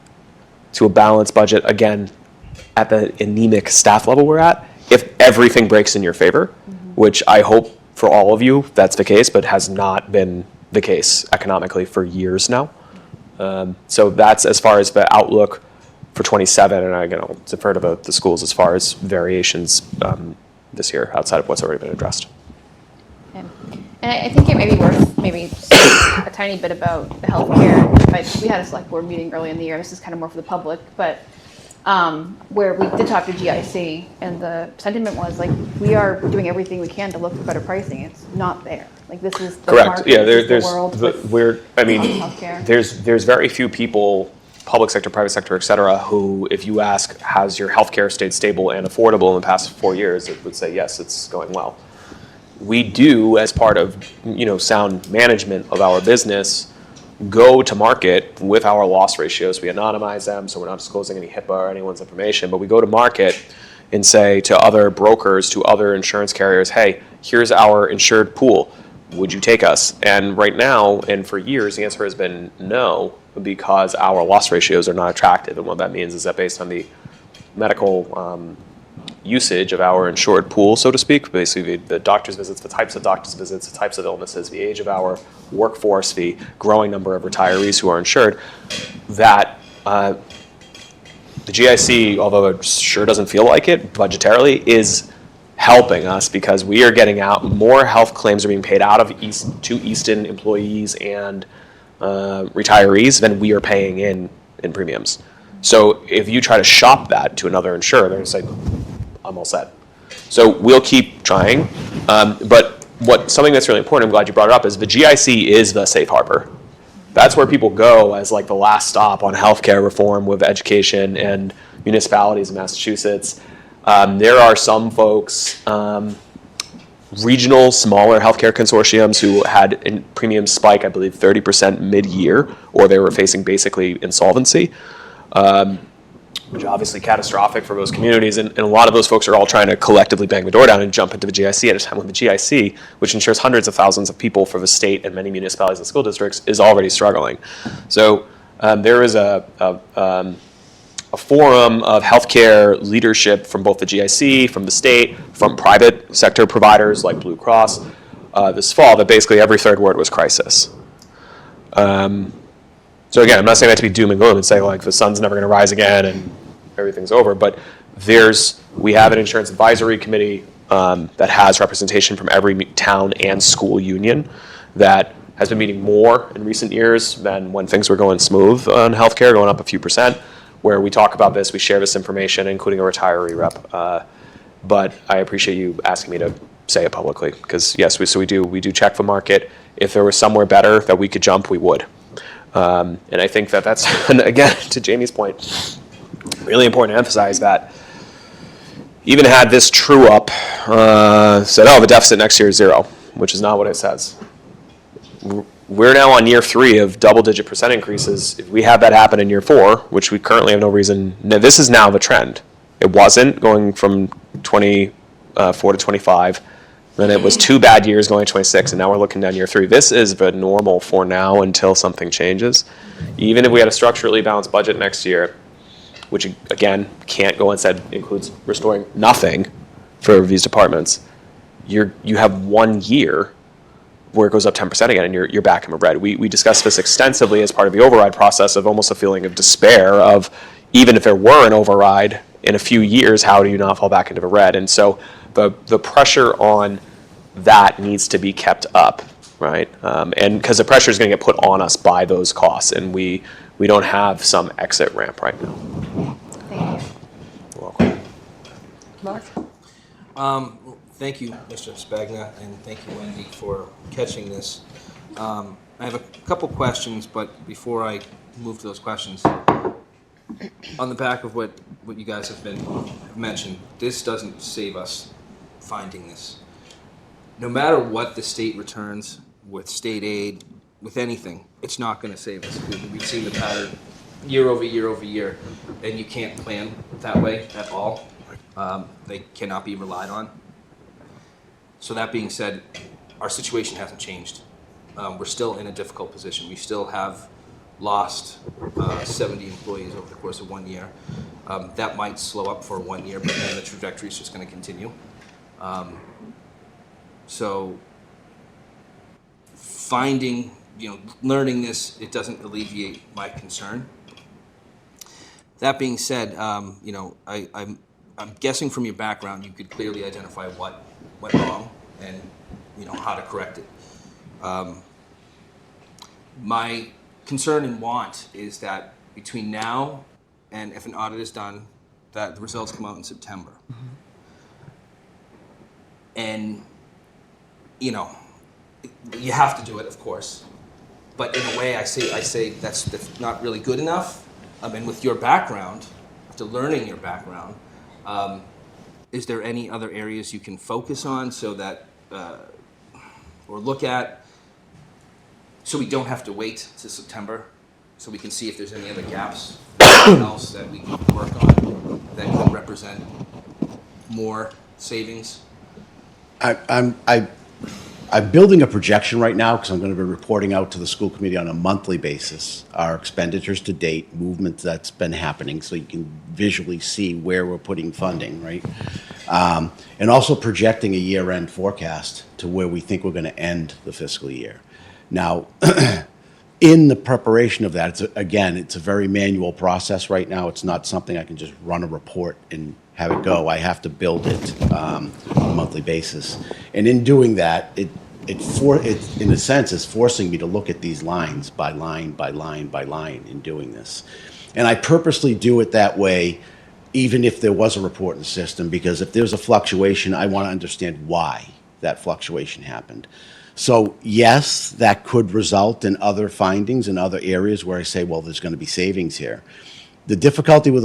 F: to a balanced budget, again, at the anemic staff level we're at, if everything breaks in your favor, which I hope for all of you that's the case, but has not been the case economically for years now. So that's as far as the outlook for 27, and I'll defer to the schools as far as variations this year outside of what's already been addressed.
M: And I think it may be worth maybe a tiny bit about the healthcare. We had a select board meeting early in the year. This is kind of more for the public, but where we did talk to GIC, and the sentiment was like, we are doing everything we can to look for better pricing. It's not there. Like, this is the
F: Correct.
M: market,
F: Yeah,
M: this is the world. Healthcare.
F: There's very few people, public sector, private sector, et cetera, who, if you ask, has your healthcare stayed stable and affordable in the past 4 years, it would say yes, it's going well. We do, as part of sound management of our business, go to market with our loss ratios. We anonymize them, so we're not disclosing any HIPAA or anyone's information, but we go to market and say to other brokers, to other insurance carriers, hey, here's our insured pool. Would you take us? And right now, and for years, the answer has been no, because our loss ratios are not attractive. And what that means is that based on the medical usage of our insured pool, so to speak, basically the doctor's visits, the types of doctor's visits, the types of illnesses, the age of our workforce, the growing number of retirees who are insured, that the GIC, although it sure doesn't feel like it budgetarily, is helping us because we are getting out, more health claims are being paid out of to Easton employees and retirees than we are paying in premiums. So if you try to shop that to another insurer, they're going to say, I'm all set. So we'll keep trying. But something that's really important, I'm glad you brought it up, is the GIC is the safe harbor. That's where people go as like the last stop on healthcare reform with education and municipalities in Massachusetts. There are some folks, regional, smaller healthcare consortiums who had premiums spike, I believe, 30% mid-year, or they were facing basically insolvency, which is obviously catastrophic for those communities. And a lot of those folks are all trying to collectively bang the door down and jump into the GIC at a time when the GIC, which insures hundreds of thousands of people for the state and many municipalities and school districts, is already struggling. So there is a forum of healthcare leadership from both the GIC, from the state, from private sector providers like Blue Cross this fall that basically every third word was crisis. So again, I'm not saying that to be doom and gloom and say like the sun's never going to rise again and everything's over, but we have an insurance advisory committee that has representation from every town and school union that has been meeting more in recent years than when things were going smooth on healthcare, going up a few percent, where we talk about this, we share this information, including a retiree rep. But I appreciate you asking me to say it publicly, because yes, we do check the market. If there was somewhere better that we could jump, we would. And I think that's, and again, to Jamie's point, really important to emphasize that even had this true up said, oh, the deficit next year is 0, which is not what it says. We're now on year 3 of double-digit percent increases. If we have that happen in year 4, which we currently have no reason, this is now the trend. It wasn't going from 24 to 25. Then it was 2 bad years going to 26, and now we're looking down year 3. This is the normal for now until something changes. Even if we had a structurally balanced budget next year, which again can't go unsaid, includes restoring nothing for these departments, you have 1 year where it goes up 10% again, and you're back in the red. We discussed this extensively as part of the override process of almost a feeling of despair of, even if there were an override in a few years, how do you not fall back into the red? And so the pressure on that needs to be kept up, right? And because the pressure is going to get put on us by those costs, and we don't have some exit ramp right now.
E: Thank you.
F: You're welcome.
A: Mark?
N: Thank you, Mr. Spagna, and thank you, Wendy, for catching this. I have a couple questions, but before I move to those questions, on the back of what you guys have mentioned, this doesn't save us finding this. No matter what the state returns with state aid, with anything, it's not going to save us. We've seen the pattern year over year over year, and you can't plan that way at all. They cannot be relied on. So that being said, our situation hasn't changed. We're still in a difficult position. We still have lost 70 employees over the course of 1 year. That might slow up for 1 year, but then the trajectory is just going to continue. So learning this, it doesn't alleviate my concern. That being said, I'm guessing from your background, you could clearly identify what went wrong and how to correct it. My concern and want is that between now and if an audit is done, that the results come out in September. Mm-hmm. And you have to do it, of course, but in a way, I say that's not really good enough. And with your background, after learning your background, is there any other areas you can focus on so that, or look at, so we don't have to wait to September, so we can see if there's any other gaps else that we can work on that could represent more savings?
H: I'm building a projection right now because I'm going to be reporting out to the school committee on a monthly basis our expenditures to date, movement that's been happening, so you can visually see where we're putting funding, right? And also projecting a year-end forecast to where we think we're going to end the fiscal year. Now, in the preparation of that, it's a very manual process right now. It's not something I can just run a report and have it go. I have to build it on a monthly basis. And in doing that, it in a sense is forcing me to look at these lines by line by line by line in doing this. And I purposely do it that way, even if there was a report in the system, because if there's a fluctuation, I want to understand why that fluctuation happened. So yes, that could result in other findings in other areas where I say, well, there's going to be savings here. The difficulty with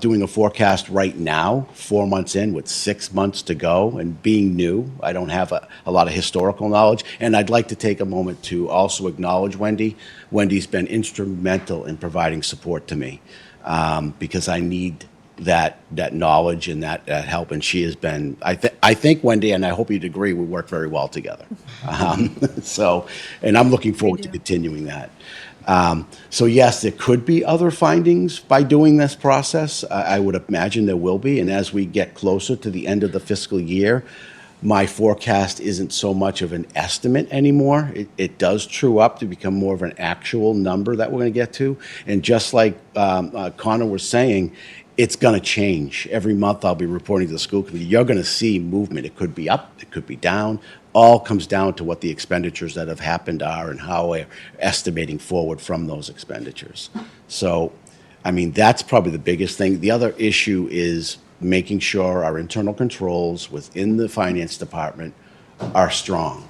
H: doing a forecast right now, 4 months in with 6 months to go, and being new, I don't have a lot of historical knowledge. And I'd like to take a moment to also acknowledge Wendy. Wendy's been instrumental in providing support to me because I need that knowledge and that help, and she has been. I think Wendy, and I hope you'd agree, we work very well together. And I'm looking forward to continuing that. So yes, there could be other findings by doing this process. I would imagine there will be, and as we get closer to the end of the fiscal year, my forecast isn't so much of an estimate anymore. It does true up to become more of an actual number that we're going to get to. And just like Connor was saying, it's going to change. Every month I'll be reporting to the school committee. You're going to see movement. It could be up, it could be down. All comes down to what the expenditures that have happened are and how we're estimating forward from those expenditures. So, I mean, that's probably the biggest thing. The other issue is making sure our internal controls within the finance department are strong.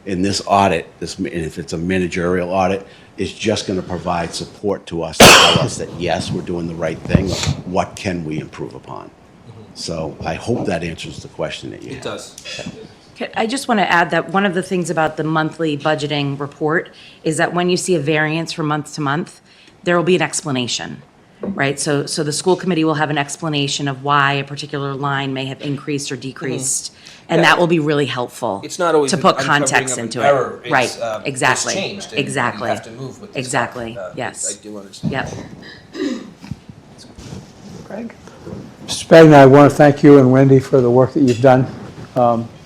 H: In this audit, if it's a managerial audit, is just going to provide support to us to tell us that, yes, we're doing the right thing. What can we improve upon? So I hope that answers the question that you have.
N: It does.
K: I just want to add that one of the things about the monthly budgeting report is that when you see a variance from month to month, there will be an explanation, right? So the school committee will have an explanation of why a particular line may have increased or decreased, and that will be really helpful.
N: It's not always
K: to put
N: uncovering
K: context
N: of an
K: into
N: error.
K: it. Right,
N: It's,
K: exactly.
N: It's changed. And
K: exactly.
N: You have to move with this.
K: Exactly. Yes.
N: I do understand.
K: Yep.
A: Greg?
C: Mr. Spagna, I want to thank you and Wendy for the work that you've done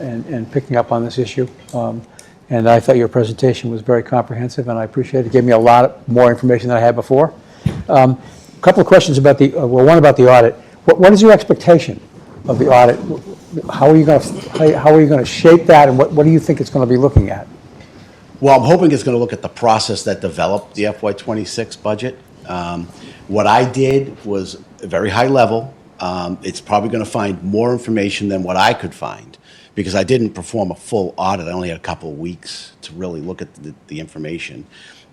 C: and picking up on this issue. And I thought your presentation was very comprehensive, and I appreciate it. It gave me a lot more information than I had before. A couple of questions about one about the audit. What is your expectation of the audit? How are you going to shape that, and what do you think it's going to be looking at?
H: Well, I'm hoping it's going to look at the process that developed the FY26 budget. What I did was very high level. It's probably going to find more information than what I could find because I didn't perform a full audit. I only had a couple of weeks to really look at the information.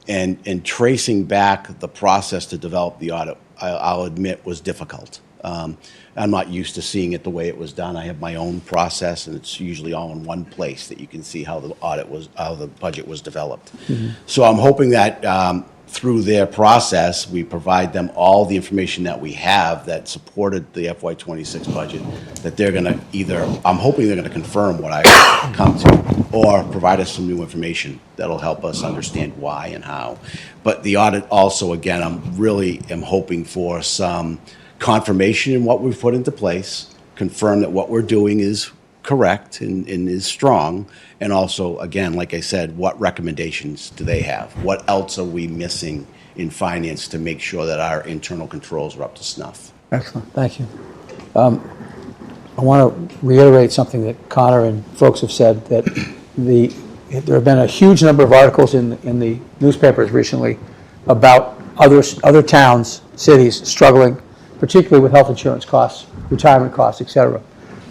H: And tracing back the process to develop the audit, I'll admit, was difficult. I'm not used to seeing it the way it was done. I have my own process, and it's usually all in one place that you can see how the budget was developed. Mm-hmm. So I'm hoping that through their process, we provide them all the information that we have that supported the FY26 budget, that they're going to I'm hoping they're going to confirm what I come to, or provide us some new information that'll help us understand why and how. But the audit also, again, I'm hoping for some confirmation in what we've put into place, confirm that what we're doing is correct and is strong, and also, again, like I said, what recommendations do they have? What else are we missing in finance to make sure that our internal controls are up to snuff?
C: Excellent, thank you. I want to reiterate something that Connor and folks have said, that there have been a huge number of articles in the newspapers recently about other towns, cities struggling, particularly with health insurance costs, retirement costs, et cetera.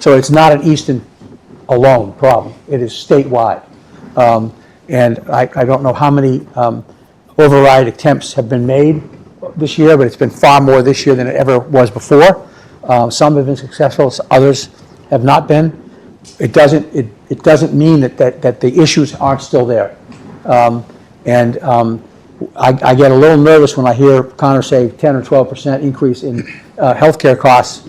C: So it's not an Easton alone problem. It is statewide. And I don't know how many override attempts have been made this year, but it's been far more this year than it ever was before. Some have been successful, others have not been. It doesn't mean that the issues aren't still there. I get a little nervous when I hear Connor say 10 or 12% increase in healthcare costs,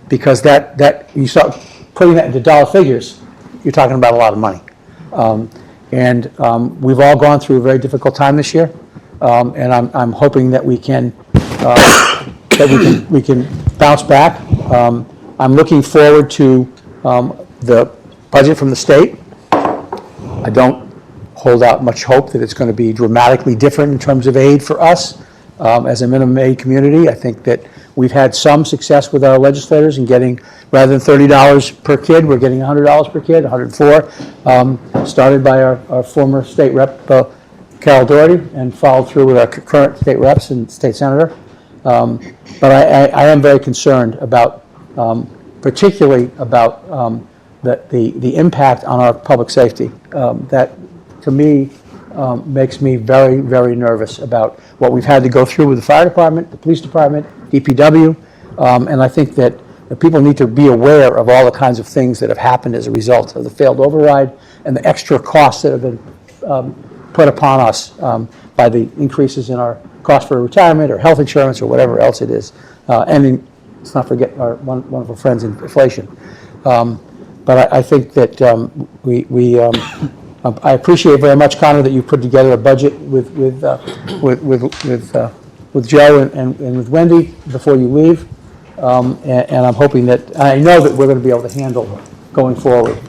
C: because that you start putting that into dollar figures, you're talking about a lot of money. We've all gone through a very difficult time this year, and I'm hoping that we can bounce back. I'm looking forward to the budget from the state. I don't hold out much hope that it's going to be dramatically different in terms of aid for us as a minimum aid community. I think that we've had some success with our legislators in getting, rather than $30 per kid, we're getting $100 per kid, $104, started by our former state rep, Carol Doherty, and followed through with our current state reps and state senator. But I am very concerned about, particularly about the impact on our public safety. That, to me, makes me very, very nervous about what we've had to go through with the fire department, the police department, DPW, and I think that people need to be aware of all the kinds of things that have happened as a result of the failed override and the extra costs that have been put upon us by the increases in our cost for retirement or health insurance or whatever else it is. And let's not forget one of our friends, inflation. But I think that I appreciate very much, Connor, that you put together a budget with Joe and with Wendy before you leave. And I'm hoping that, I know that we're going to be able to handle going forward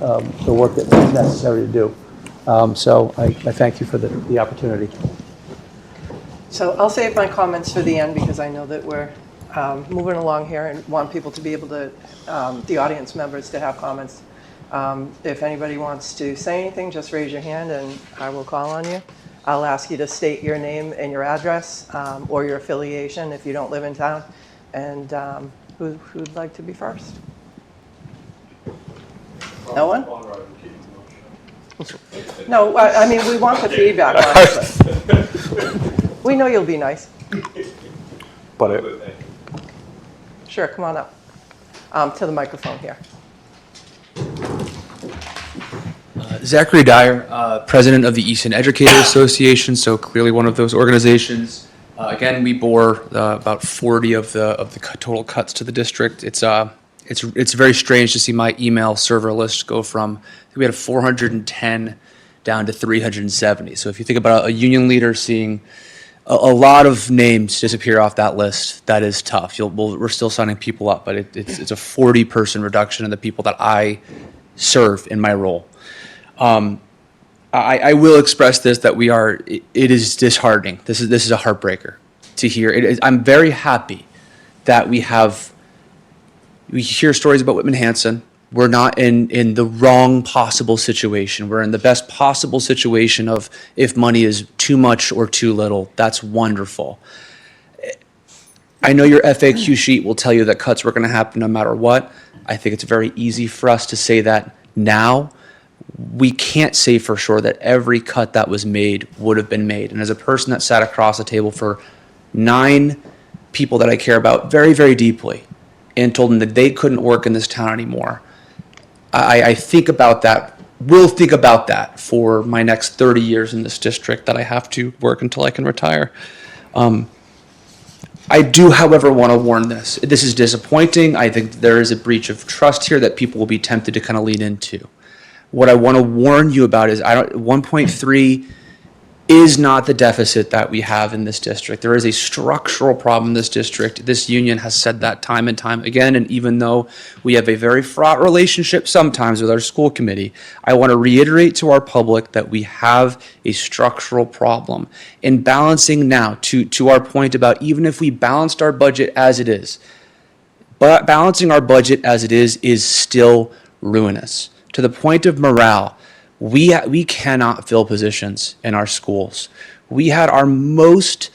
C: the work that's necessary to do. So I thank you for the opportunity.
A: So I'll save my comments for the end because I know that we're moving along here and want people to be able to, the audience members to have comments. If anybody wants to say anything, just raise your hand and I will call on you. I'll ask you to state your name and your address or your affiliation if you don't live in town. And who'd like to be first? No one? No, I mean, we want the feedback, honestly. We know you'll be nice.
F: But
A: Sure, come on up to the microphone here.
O: Zachary Dyer, president of the Easton Educators Association, so clearly one of those organizations. Again, we bore about 40 of the total cuts to the district. It's very strange to see my email server list go from, I think we had 410 down to 370. So if you think about a union leader seeing a lot of names disappear off that list, that is tough. We're still signing people up, but it's a 40-person reduction in the people that I serve in my role. I will express this, that it is disheartening. This is a heartbreaker to hear. I'm very happy that we hear stories about Whitman Hanson. We're not in the wrong possible situation. We're in the best possible situation of if money is too much or too little. That's wonderful. I know your FAQ sheet will tell you that cuts were going to happen no matter what. I think it's very easy for us to say that now. We can't say for sure that every cut that was made would have been made. And as a person that sat across the table for 9 people that I care about very, very deeply and told them that they couldn't work in this town anymore, I think about that, will think about that for my next 30 years in this district, that I have to work until I can retire. I do, however, want to warn this. This is disappointing. I think there is a breach of trust here that people will be tempted to kind of lean into. What I want to warn you about is 1.3 is not the deficit that we have in this district. There is a structural problem in this district. This union has said that time and time again, and even though we have a very fraught relationship sometimes with our school committee, I want to reiterate to our public that we have a structural problem. In balancing now, to our point about even if we balanced our budget as it is, but balancing our budget as it is still ruinous. To the point of morale, we cannot fill positions in our schools. We had our most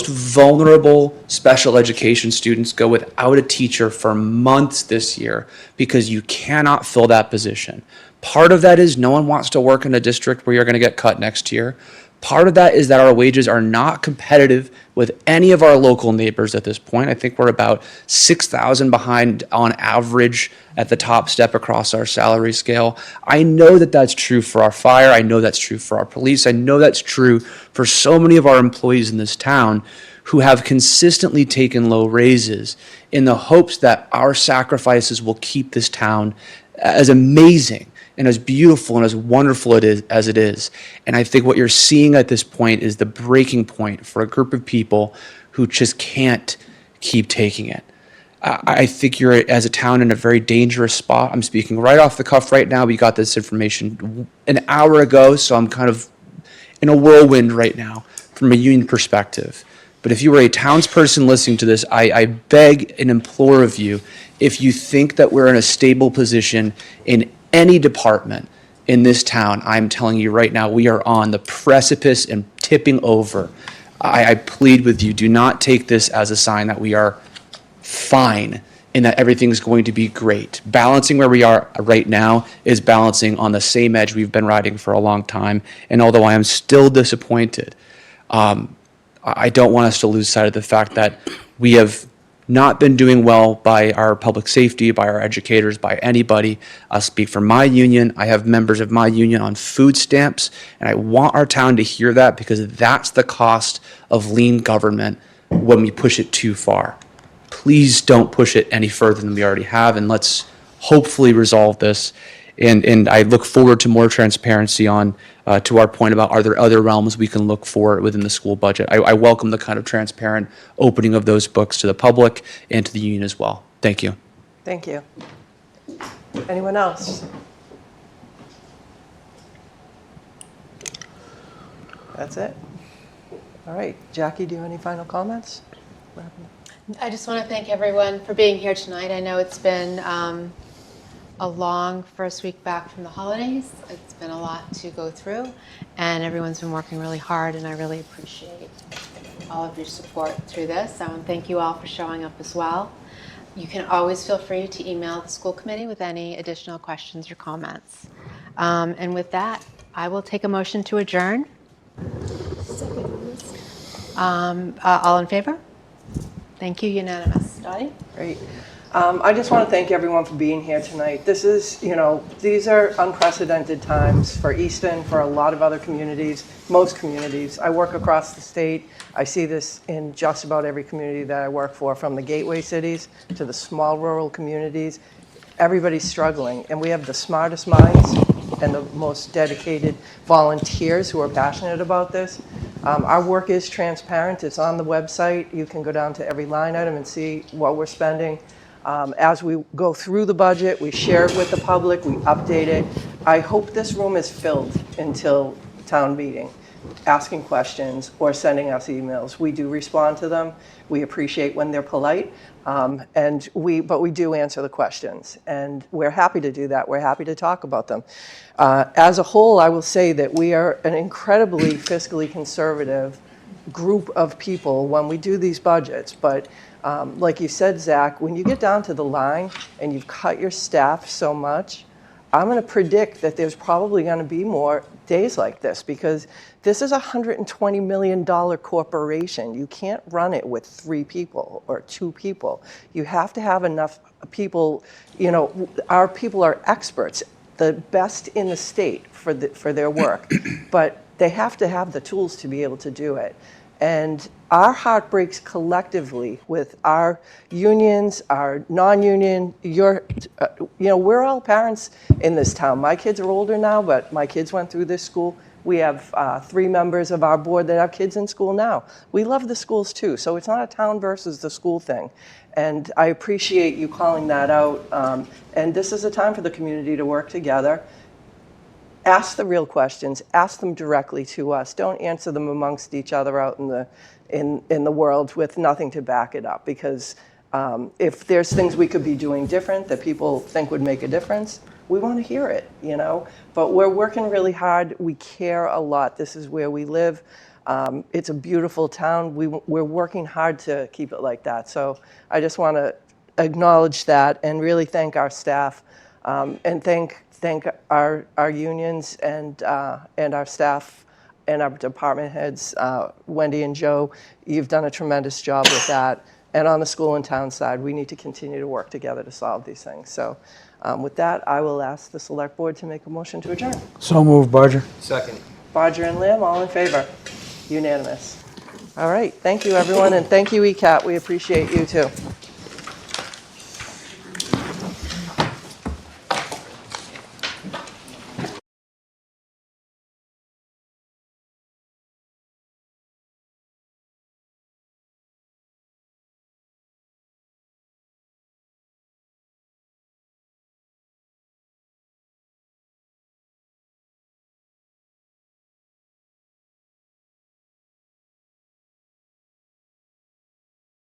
O: vulnerable special education students go without a teacher for months this year because you cannot fill that position. Part of that is no one wants to work in a district where you're going to get cut next year. Part of that is that our wages are not competitive with any of our local neighbors at this point. I think we're about 6,000 behind on average at the top step across our salary scale. I know that that's true for our fire. I know that's true for our police. I know that's true for so many of our employees in this town who have consistently taken low raises in the hopes that our sacrifices will keep this town as amazing and as beautiful and as wonderful as it is. And I think what you're seeing at this point is the breaking point for a group of people who just can't keep taking it. I think you're, as a town, in a very dangerous spot. I'm speaking right off the cuff right now. We got this information an hour ago, so I'm kind of in a whirlwind right now from a union perspective. But if you were a townsperson listening to this, I beg and implore of you, if you think that we're in a stable position in any department in this town, I'm telling you right now, we are on the precipice and tipping over. I plead with you, do not take this as a sign that we are fine and that everything's going to be great. Balancing where we are right now is balancing on the same edge we've been riding for a long time. And although I am still disappointed, I don't want us to lose sight of the fact that we have not been doing well by our public safety, by our educators, by anybody. I'll speak for my union. I have members of my union on food stamps, and I want our town to hear that, because that's the cost of lean government when we push it too far. Please don't push it any further than we already have, and let's hopefully resolve this. And I look forward to more transparency on, to our point about, are there other realms we can look for within the school budget? I welcome the kind of transparent opening of those books to the public and to the union as well. Thank you.
A: Thank you. Anyone else? That's it. All right, Jackie, do you have any final comments?
E: I just want to thank everyone for being here tonight. I know it's been a long first week back from the holidays. It's been a lot to go through, and everyone's been working really hard, and I really appreciate all of your support through this. I want to thank you all for showing up as well. You can always feel free to email the school committee with any additional questions or comments. And with that, I will take a motion to adjourn. All in favor? Thank you, unanimous. Dottie?
A: Great. I just want to thank everyone for being here tonight. This is, these are unprecedented times for Easton, for a lot of other communities, most communities. I work across the state. I see this in just about every community that I work for, from the gateway cities to the small rural communities. Everybody's struggling, and we have the smartest minds and the most dedicated volunteers who are passionate about this. Our work is transparent. It's on the website. You can go down to every line item and see what we're spending. As we go through the budget, we share it with the public, we update it. I hope this room is filled until town meeting, asking questions or sending us emails. We do respond to them. We appreciate when they're polite, but we do answer the questions, and we're happy to do that. We're happy to talk about them. As a whole, I will say that we are an incredibly fiscally conservative group of people when we do these budgets, but like you said, Zach, when you get down to the line and you've cut your staff so much, I'm going to predict that there's probably going to be more days like this, because this is a $120 million corporation. You can't run it with 3 people or 2 people. You have to have enough people. Our people are experts, the best in the state for their work, but they have to have the tools to be able to do it. And our heart breaks collectively with our unions, our non-union. We're all parents in this town. My kids are older now, but my kids went through this school. We have 3 members of our board that have kids in school now. We love the schools too, so it's not a town versus the school thing. And I appreciate you calling that out. And this is a time for the community to work together. Ask the real questions. Ask them directly to us. Don't answer them amongst each other out in the world with nothing to back it up. Because if there's things we could be doing different that people think would make a difference, we want to hear it, But we're working really hard. We care a lot. This is where we live. It's a beautiful town. We're working hard to keep it like that. So I just want to acknowledge that and really thank our staff and thank our unions and our staff and our department heads. Wendy and Joe, you've done a tremendous job with that. And on the school and town side, we need to continue to work together to solve these things. So with that, I will ask the select board to make a motion to adjourn.
C: So moved, Barger.
N: Second.
A: Barger and Lamb, all in favor? Unanimous. All right, thank you, everyone, and thank you, ECAT. We appreciate you, too.